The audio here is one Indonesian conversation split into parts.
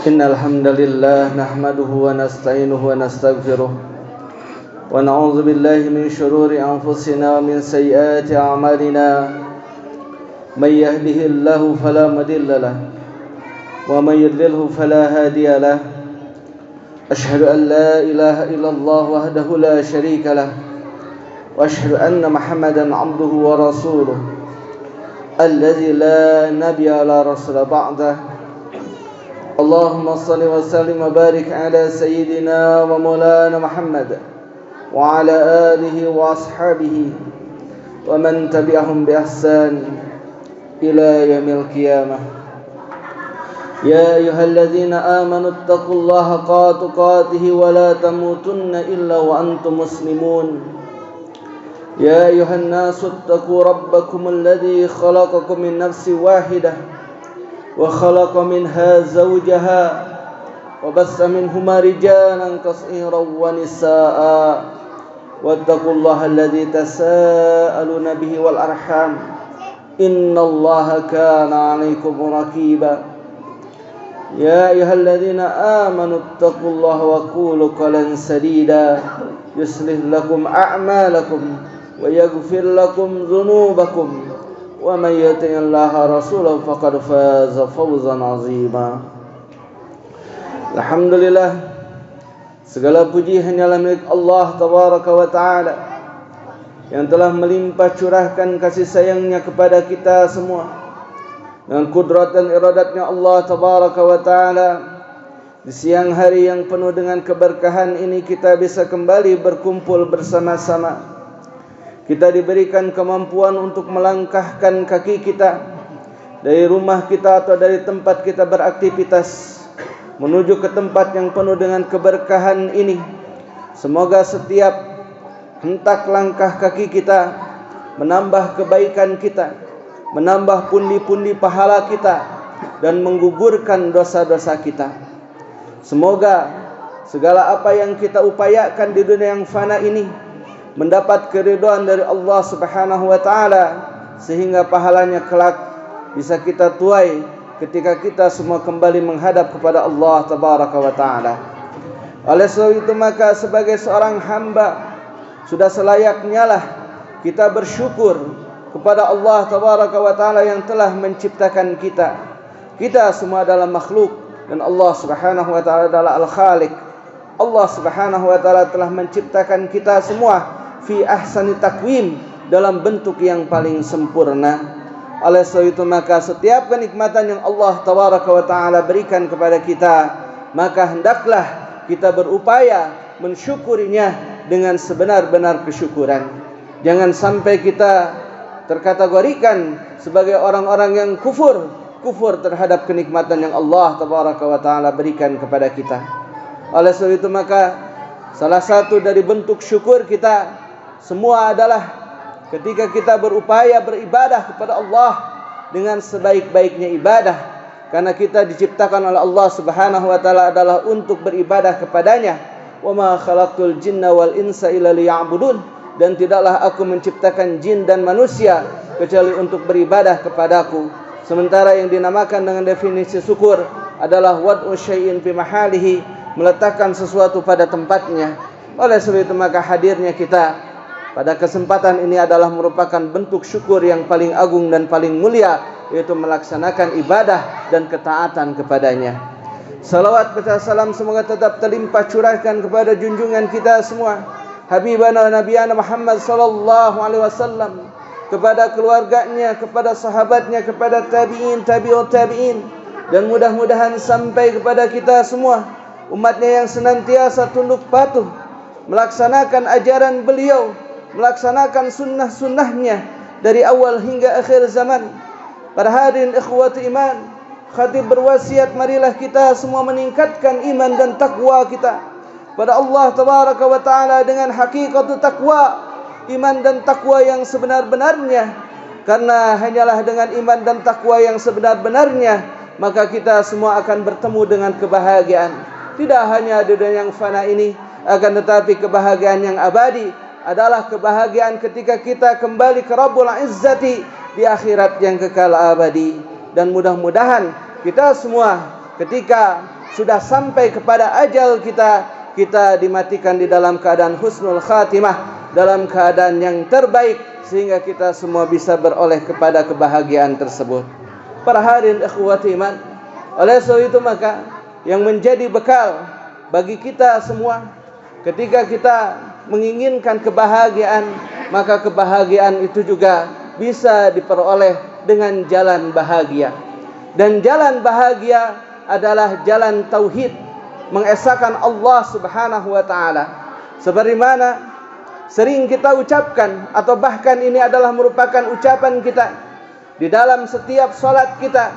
إن الحمد لله نحمده ونستعينه ونستغفره ونعوذ بالله من شرور أنفسنا ومن سيئات أعمالنا من يهده الله فلا مضل له ومن يضلله فلا هادي له أشهد أن لا إله إلا الله وحده لا شريك له وأشهد أن محمدا عبده ورسوله الذي لا نبي ولا رسول بعده اللهم صل وسلم وبارك على سيدنا ومولانا محمد وعلى آله وأصحابه ومن تبعهم بإحسان إلى يوم القيامة يا أيها الذين آمنوا اتقوا الله حق تقاته ولا تموتن إلا وأنتم مسلمون يا أيها الناس اتقوا ربكم الذي خلقكم من نفس واحدة وخلق منها زوجها وبث منهما رجالا كثيرا ونساء واتقوا الله الذي تساءلون به والأرحام إن الله كان عليكم رقيبا يا أيها الذين آمنوا اتقوا الله وقولوا قولا سديدا يصلح لكم أعمالكم ويغفر لكم ذنوبكم ومن يطع الله ورسوله فقد فاز فوزا عظيما. Alhamdulillah, segala puji hanyalah milik Allah Tabaraka wa Ta'ala yang telah melimpah curahkan kasih sayangnya kepada kita semua. Dengan kudrat dan iradatnya Allah Tabaraka wa Ta'ala, di siang hari yang penuh dengan keberkahan ini kita bisa kembali berkumpul bersama-sama. Kita diberikan kemampuan untuk melangkahkan kaki kita dari rumah kita atau dari tempat kita beraktivitas menuju ke tempat yang penuh dengan keberkahan ini. Semoga setiap hentak langkah kaki kita menambah kebaikan kita, menambah pundi-pundi pahala kita, dan menggugurkan dosa-dosa kita. Semoga segala apa yang kita upayakan di dunia yang fana ini mendapat keridhaan dari Allah Subhanahu wa Ta'ala, sehingga pahalanya kelak bisa kita tuai ketika kita semua kembali menghadap kepada Allah Tabaraka wa Ta'ala. Oleh sebab itu maka sebagai seorang hamba sudah selayaknya lah kita bersyukur kepada Allah Tabaraka wa Ta'ala yang telah menciptakan kita. Kita semua adalah makhluk dan Allah Subhanahu wa Ta'ala adalah Al-Khaliq. Allah Subhanahu wa Ta'ala telah menciptakan kita semua fi ahsani takwim, dalam bentuk yang paling sempurna. Oleh sebab itu maka setiap kenikmatan yang Allah Tabaraka wa Ta'ala berikan kepada kita, maka hendaklah kita berupaya mensyukurinya dengan sebenar-benar kesyukuran. Jangan sampai kita terkategorikan sebagai orang-orang yang kufur terhadap kenikmatan yang Allah Tabaraka wa Ta'ala berikan kepada kita. Oleh sebab itu maka salah satu dari bentuk syukur kita semua adalah ketika kita berupaya beribadah kepada Allah dengan sebaik-baiknya ibadah, karena kita diciptakan oleh Allah Subhanahu wa Ta'ala adalah untuk beribadah kepadanya. Wa ma khalaqtul jinna wal insa illa liya'budun, dan tidaklah aku menciptakan jin dan manusia kecuali untuk beribadah kepadaku. Sementara yang dinamakan dengan definisi syukur adalah wad'u syai'in fi mahalihi, meletakkan sesuatu pada tempatnya. Oleh sebab itu maka hadirnya kita pada kesempatan ini adalah merupakan bentuk syukur yang paling agung dan paling mulia, yaitu melaksanakan ibadah dan ketaatan kepadanya. Salawat serta salam semoga tetap terlimpah curahkan kepada junjungan kita semua, Habibana Nabiyana Muhammad sallallahu alaihi wasallam, kepada keluarganya, kepada sahabatnya, kepada tabi'in, tabi'ut tabi'in, dan mudah-mudahan sampai kepada kita semua, umatnya yang senantiasa tunduk patuh melaksanakan ajaran beliau, melaksanakan sunnah-sunnahnya dari awal hingga akhir zaman. Para hadirin ikhwati iman, khatib berwasiat, marilah kita semua meningkatkan iman dan takwa kita pada Allah Tabaraka wa Ta'ala dengan hakikat takwa, iman dan takwa yang sebenar-benarnya. Karena hanyalah dengan iman dan takwa yang sebenar-benarnya maka kita semua akan bertemu dengan kebahagiaan, tidak hanya di dunia yang fana ini, akan tetapi kebahagiaan yang abadi adalah kebahagiaan ketika kita kembali ke Rabbul Izzati di akhirat yang kekal abadi. Dan mudah-mudahan kita semua ketika sudah sampai kepada ajal kita dimatikan di dalam keadaan husnul khatimah, dalam keadaan yang terbaik, sehingga kita semua bisa beroleh kepada kebahagiaan tersebut. Para hadirin ikhwati iman, oleh sebab itu maka yang menjadi bekal bagi kita semua ketika kita menginginkan kebahagiaan, maka kebahagiaan itu juga bisa diperoleh dengan jalan bahagia. Dan jalan bahagia adalah jalan tauhid, mengesahkan Allah Subhanahu wa taala. Sebagaimana sering kita ucapkan, atau bahkan ini adalah merupakan ucapan kita di dalam setiap salat kita.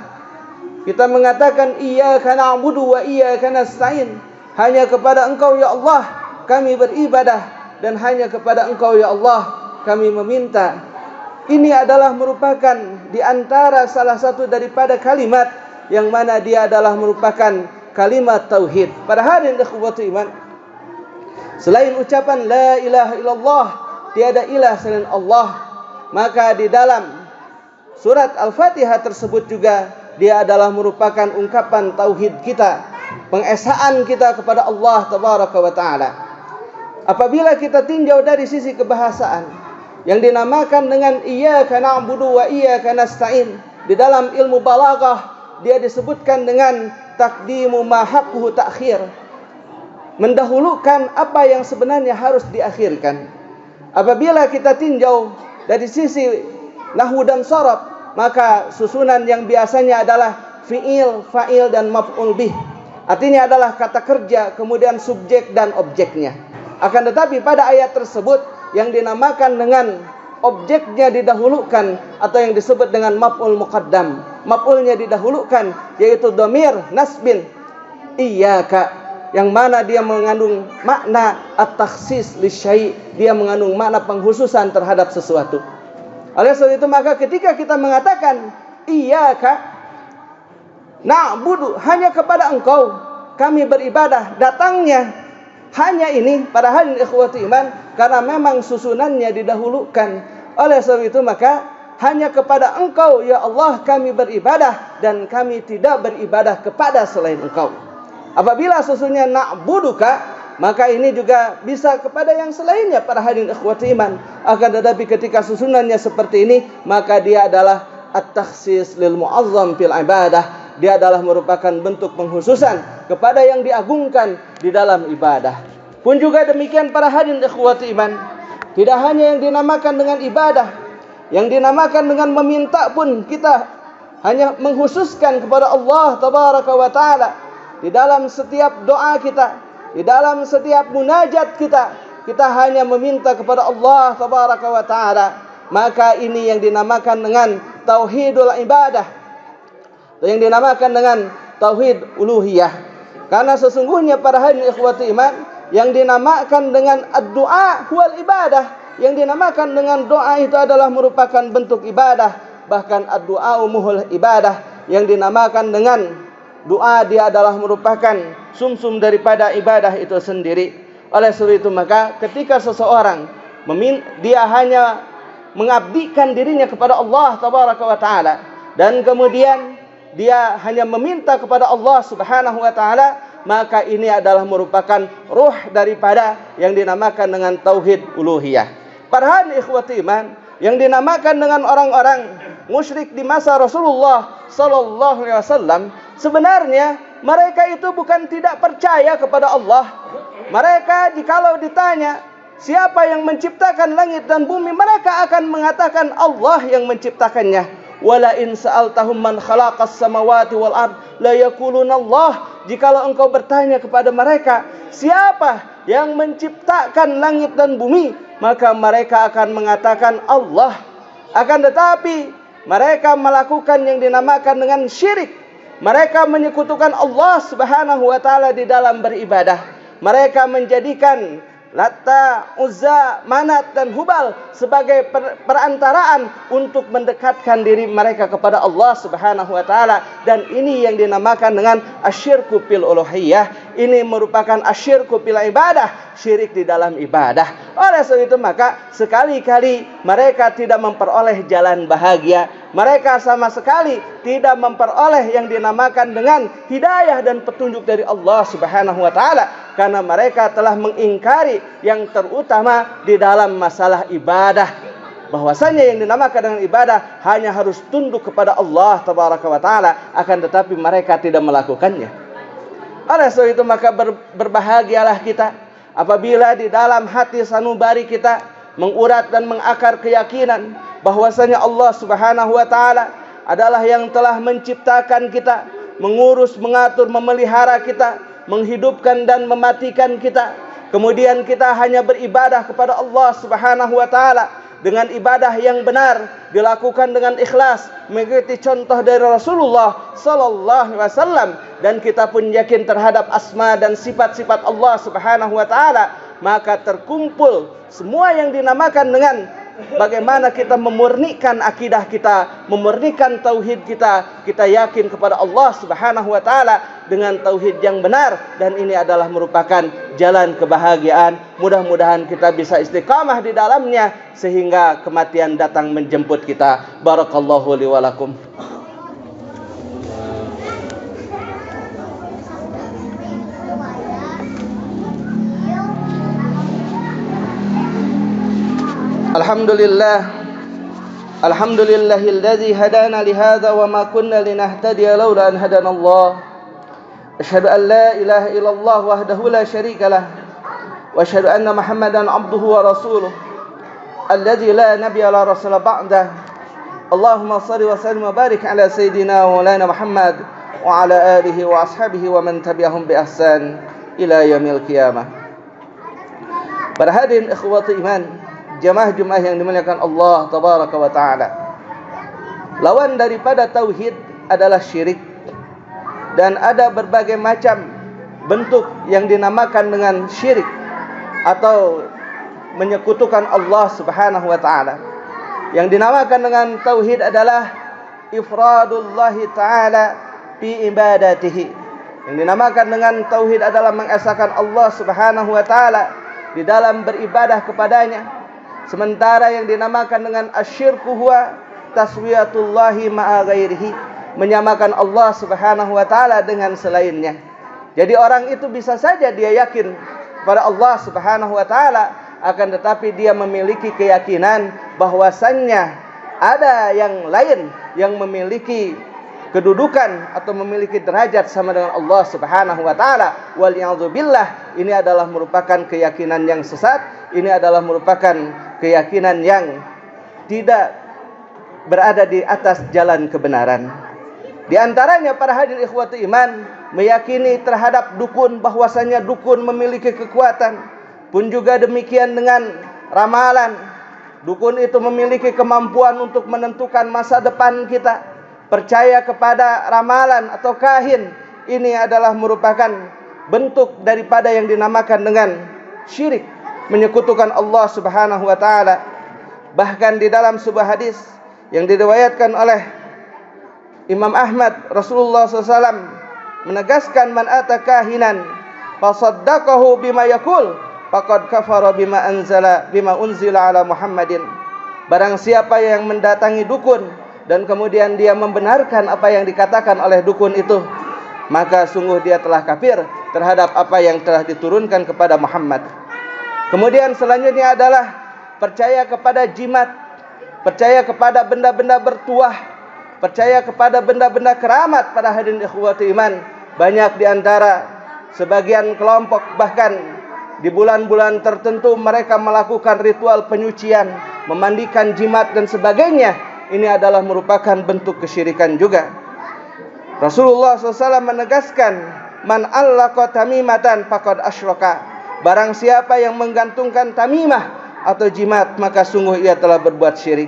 Kita mengatakan iyyaka na'budu wa iyyaka nasta'in. Hanya kepada Engkau ya Allah kami beribadah, dan hanya kepada Engkau ya Allah kami meminta. Ini adalah merupakan di antara salah satu daripada kalimat yang mana dia adalah merupakan kalimat tauhid. Para hadirin ikhwati iman, selain ucapan la ilaha illallah, tiada ilah selain Allah, maka di dalam surat Al-Fatihah tersebut juga dia adalah merupakan ungkapan tauhid kita, pengesaan kita kepada Allah tabaraka wa taala. Apabila kita tinjau dari sisi kebahasaan yang dinamakan dengan iyyaka na'budu wa iyyaka nasta'in, di dalam ilmu balaghah dia disebutkan dengan taqdimu ma haqquhu ta'khir, mendahulukan apa yang sebenarnya harus diakhirkan. Apabila kita tinjau dari sisi nahwu dan sharaf, maka susunan yang biasanya adalah fi'il, fa'il dan maf'ul bih. Artinya adalah kata kerja, kemudian subjek dan objeknya. Akan tetapi pada ayat tersebut yang dinamakan dengan objeknya didahulukan, atau yang disebut dengan maf'ul muqaddam, maf'ulnya didahulukan, yaitu dhamir nasbin iyyaka, yang mana dia mengandung makna at-takhsis lisyai', dia mengandung makna penghususan terhadap sesuatu. Oleh sebab itu maka ketika kita mengatakan iyyaka na'budu, hanya kepada Engkau kami beribadah, datangnya hanya ini para hadirin ikhwati iman karena memang susunannya didahulukan. Oleh sebab itu maka hanya kepada Engkau ya Allah kami beribadah, dan kami tidak beribadah kepada selain Engkau. Apabila susunnya na'buduka, maka ini juga bisa kepada yang selainnya para hadirin ikhwati iman. Akan tetapi ketika susunannya seperti ini, maka dia adalah at-takhsis lil mu'azzam fil ibadah. Dia adalah merupakan bentuk penghususan kepada yang diagungkan di dalam ibadah. Pun juga demikian para hadirin ikhwati iman, tidak hanya yang dinamakan dengan ibadah, yang dinamakan dengan meminta pun kita hanya menghususkan kepada Allah tabaraka wa taala. Di dalam setiap doa kita, di dalam setiap munajat kita, kita hanya meminta kepada Allah tabaraka wa taala. Maka ini yang dinamakan dengan tauhidul ibadah, yang dinamakan dengan tauhid uluhiyah. Karena sesungguhnya para hadirin ikhwati iman, yang dinamakan dengan ad-du'a huwal ibadah, yang dinamakan dengan doa itu adalah merupakan bentuk ibadah. Bahkan ad-du'a umuhul ibadah, yang dinamakan dengan doa dia adalah merupakan sumsum daripada ibadah itu sendiri. Oleh sebab itu maka ketika seseorang dia hanya mengabdikan dirinya kepada Allah tabaraka wa taala, dan kemudian dia hanya meminta kepada Allah Subhanahu wa taala, maka ini adalah merupakan ruh daripada yang dinamakan dengan tauhid uluhiyah. Para hadirin ikhwati iman, yang dinamakan dengan orang-orang musyrik di masa Rasulullah sallallahu alaihi wasallam, sebenarnya mereka itu bukan tidak percaya kepada Allah. Mereka jikalau ditanya siapa yang menciptakan langit dan bumi, mereka akan mengatakan Allah yang menciptakannya. Wala in sa'altahum man khalaqas samawati wal ard la yaquluna Allah. Jikalau engkau bertanya kepada mereka siapa yang menciptakan langit dan bumi, maka mereka akan mengatakan Allah. Akan tetapi mereka melakukan yang dinamakan dengan syirik. Mereka menyekutukan Allah Subhanahu wa taala di dalam beribadah. Mereka menjadikan Lata, Uzza, Manat dan Hubal sebagai perantaraan untuk mendekatkan diri mereka kepada Allah Subhanahu wa taala, dan ini yang dinamakan dengan asyirku fil uluhiyah, ini merupakan asyirku fil ibadah, syirik di dalam ibadah. Oleh sebab itu maka sekali-kali mereka tidak memperoleh jalan bahagia. Mereka sama sekali tidak memperoleh yang dinamakan dengan hidayah dan petunjuk dari Allah Subhanahu wa taala, karena mereka telah mengingkari yang terutama di dalam masalah ibadah, bahwasanya yang dinamakan dengan ibadah hanya harus tunduk kepada Allah Tabaraka wa taala, akan tetapi mereka tidak melakukannya. Oleh sebab itu maka berbahagialah kita apabila di dalam hati sanubari kita mengurat dan mengakar keyakinan bahwasanya Allah Subhanahu wa taala adalah yang telah menciptakan kita, mengurus, mengatur, memelihara kita, menghidupkan dan mematikan kita. Kemudian kita hanya beribadah kepada Allah Subhanahu wa taala dengan ibadah yang benar, dilakukan dengan ikhlas, mengikuti contoh dari Rasulullah sallallahu alaihi wasallam, dan kita pun yakin terhadap asma dan sifat-sifat Allah Subhanahu wa taala, maka terkumpul semua yang dinamakan dengan bagaimana kita memurnikan akidah kita, memurnikan tauhid kita. Kita yakin kepada Allah Subhanahu wa taala dengan tauhid yang benar, dan ini adalah merupakan jalan kebahagiaan. Mudah-mudahan kita bisa istiqamah di dalamnya sehingga kematian datang menjemput kita. Barakallahu li wa lakum. Alhamdulillahilladzi hadana lihadza wa ma kunna linahtadiya laula an hadana Allah. Asyhadu an la ilaha illallah wahdahu la syarika lah wa asyhadu anna Muhammadan abduhu wa rasuluh alladzi la nabiyya la rasula ba'dah. Allahumma shalli wa sallim wa barik ala sayidina wa maulana Muhammad wa ala alihi wa ashabihi wa man tabi'ahum bi ihsan ila yaumil qiyamah. Para hadirin ikhwati iman, jamaah-jamaah yang dimuliakan Allah Tabaraka wa ta'ala, lawan daripada tauhid adalah syirik, dan ada berbagai macam bentuk yang dinamakan dengan syirik atau menyekutukan Allah Subhanahu wa ta'ala. Yang dinamakan dengan tauhid adalah ifradullahi ta'ala fi ibadatihi. Yang dinamakan dengan tauhid adalah mengesahkan Allah Subhanahu wa ta'ala di dalam beribadah kepadanya. Sementara yang dinamakan dengan asyirku huwa taswiyatullahi ma'a ghairihi, menyamakan Allah Subhanahu wa taala dengan selainnya. Jadi orang itu bisa saja dia yakin kepada Allah Subhanahu wa taala, akan tetapi dia memiliki keyakinan bahwasannya ada yang lain yang memiliki kedudukan atau memiliki derajat sama dengan Allah Subhanahu wa taala. Waliyadzubillah, ini adalah merupakan keyakinan yang sesat, ini adalah merupakan keyakinan yang tidak berada di atas jalan kebenaran. Di antaranya para hadirin ikhwati iman, meyakini terhadap dukun, bahwasanya dukun memiliki kekuatan. Pun juga demikian dengan ramalan. Dukun itu memiliki kemampuan untuk menentukan masa depan kita. Percaya kepada ramalan atau kahin, ini adalah merupakan bentuk daripada yang dinamakan dengan syirik, menyekutukan Allah Subhanahu wa taala. Bahkan di dalam sebuah hadis yang diriwayatkan oleh Imam Ahmad, Rasulullah SAW menegaskan, man ata kahinan fasaddaqahu bima yaqul faqad kafara bima unzila ala Muhammadin. Barang siapa yang mendatangi dukun dan kemudian dia membenarkan apa yang dikatakan oleh dukun itu, maka sungguh dia telah kafir terhadap apa yang telah diturunkan kepada Muhammad. Kemudian selanjutnya adalah percaya kepada jimat, percaya kepada benda-benda bertuah, percaya kepada benda-benda keramat. Pada hadirin ikhwati iman, banyak di antara sebagian kelompok bahkan di bulan-bulan tertentu mereka melakukan ritual penyucian, memandikan jimat dan sebagainya. Ini adalah merupakan bentuk kesyirikan juga. Rasulullah SAW menegaskan, man allaqa tamimatan faqad asyraka. Barang siapa yang menggantungkan tamimah atau jimat, maka sungguh ia telah berbuat syirik.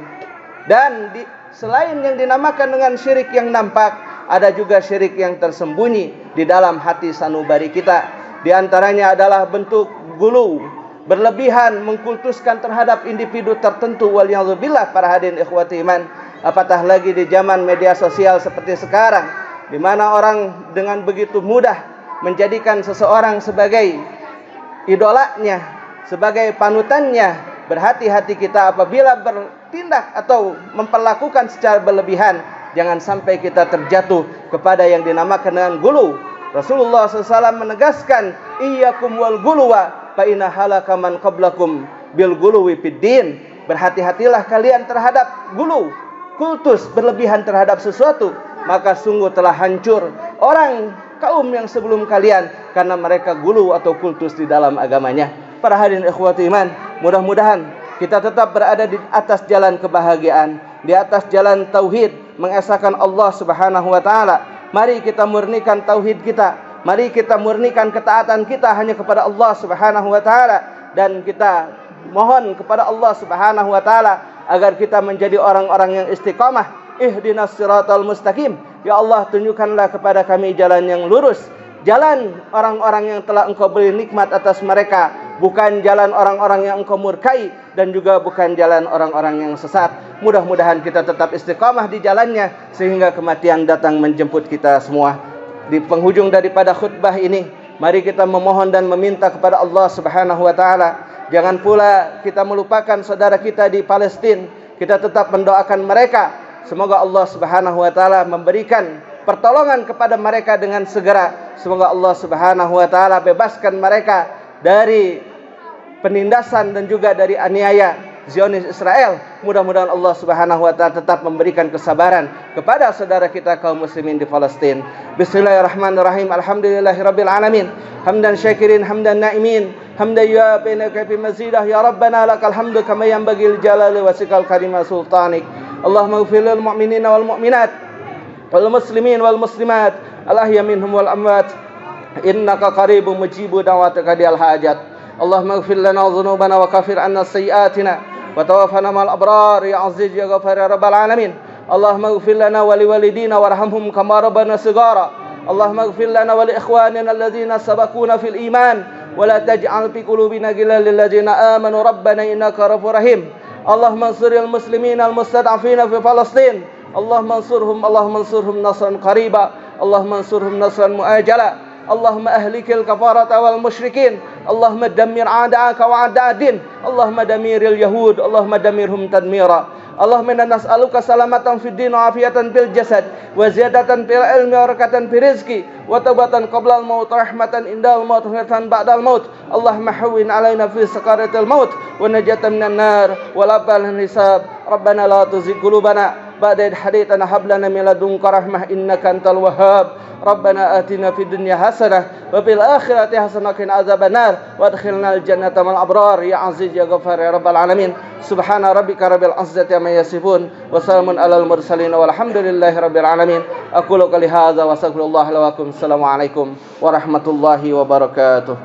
Dan selain yang dinamakan dengan syirik yang nampak, ada juga syirik yang tersembunyi di dalam hati sanubari kita. Di antaranya adalah bentuk gulu, berlebihan mengkultuskan terhadap individu tertentu. Waliyadzubillah, para hadirin ikhwati iman, apatah lagi di zaman media sosial seperti sekarang, di mana orang dengan begitu mudah menjadikan seseorang sebagai idolanya, sebagai panutannya, berhati-hati kita apabila bertindak atau memperlakukan secara berlebihan. Jangan sampai kita terjatuh kepada yang dinamakan dengan gulu. Rasulullah SAW menegaskan, iyyakum wal guluwa fa inna halaka man qablakum bil guluwi fid din. Berhati-hatilah kalian terhadap gulu, kultus, berlebihan terhadap sesuatu, maka sungguh telah hancur orang kaum yang sebelum kalian karena mereka gulu atau kultus di dalam agamanya. Para hadirin ikhwati iman, mudah-mudahan kita tetap berada di atas jalan kebahagiaan, di atas jalan tauhid, mengesahkan Allah Subhanahu wa taala. Mari kita murnikan tauhid kita, mari kita murnikan ketaatan kita hanya kepada Allah Subhanahu wa taala, dan kita mohon kepada Allah Subhanahu wa taala agar kita menjadi orang-orang yang istiqamah. Ihdinas siratal mustaqim. Ya Allah, tunjukkanlah kepada kami jalan yang lurus, jalan orang-orang yang telah Engkau beri nikmat atas mereka, bukan jalan orang-orang yang Engkau murkai, dan juga bukan jalan orang-orang yang sesat. Mudah-mudahan kita tetap istiqamah di jalannya sehingga kematian datang menjemput kita semua. Di penghujung daripada khutbah ini, mari kita memohon dan meminta kepada Allah Subhanahu wa taala, jangan pula kita melupakan saudara kita di Palestina. Kita tetap mendoakan mereka. Semoga Allah Subhanahu wa taala memberikan pertolongan kepada mereka dengan segera. Semoga Allah Subhanahu wa taala bebaskan mereka dari penindasan dan juga dari aniaya Zionis Israel. Mudah-mudahan Allah Subhanahu wa taala tetap memberikan kesabaran kepada saudara kita kaum muslimin di Palestina. Bismillahirrahmanirrahim. Alhamdulillahirabbil alamin. Hamdan syakirin, hamdan naimin, hamdan yu'abinaka fi mazidah. Ya Rabbana lakal hamdu kama yanbaghi li jalali wasikal karima sultanik. Allahumma ighfir lil mu'minina wal mu'minat wal muslimin wal muslimat al-ahya minhum wal amwat innaka qaribun mujibu da'wataka diyal hajat. Allahumma ighfir lana dhunubana wa kafir anna sayyi'atina wa tawaffana ma'al abrar ya aziz ya ghafar ya rabbal alamin. Allahumma ighfir lana wa liwalidina warhamhum kama rabbana shighara. Allahumma ighfir lana wa li ikhwanina alladhina sabaquna fil iman wa la taj'al fi qulubina ghillan lil ladzina amanu rabbana innaka ghafurur rahim. Allahumma ansuril muslimin al mustad'afina fi Palestin. Allahumma ansurhum nasran qariba. Allahumma ansurhum nasran muajala. Allahumma ahlikil kafarata wal musyrikin. Allahumma dammir a'da'aka wa a'da'ad-din. Allahumma damiril yahud. Allahumma damirhum tadmira. Allahumma inna nas'aluka salamatan fid din wa afiyatan fil jasad wa ziyadatan fil ilmi wa barakatan fil rizqi wa taubatan qabla al maut rahmatan indal maut wa rahmatan ba'dal maut. Allahumma hawwin alaina fi sakaratil maut wa najatan minan nar wa labal hisab. Rabbana la tuzigh qulubana ba'da idh hadaytana hab lana min ladunka rahmah innaka antal wahhab. Rabbana atina fid dunya hasanah wa fil akhirati hasanah wa qina adzabannar wa adkhilnal jannata ma'al abrar ya aziz ya ghafar ya rabbal alamin. Subhana rabbika rabbil izzati amma yasifun wa salamun alal mursalin walhamdulillahi rabbil alamin. Aqulu qouli hadza wa astaghfirullah li wa lakum. Assalamualaikum warahmatullahi wabarakatuh.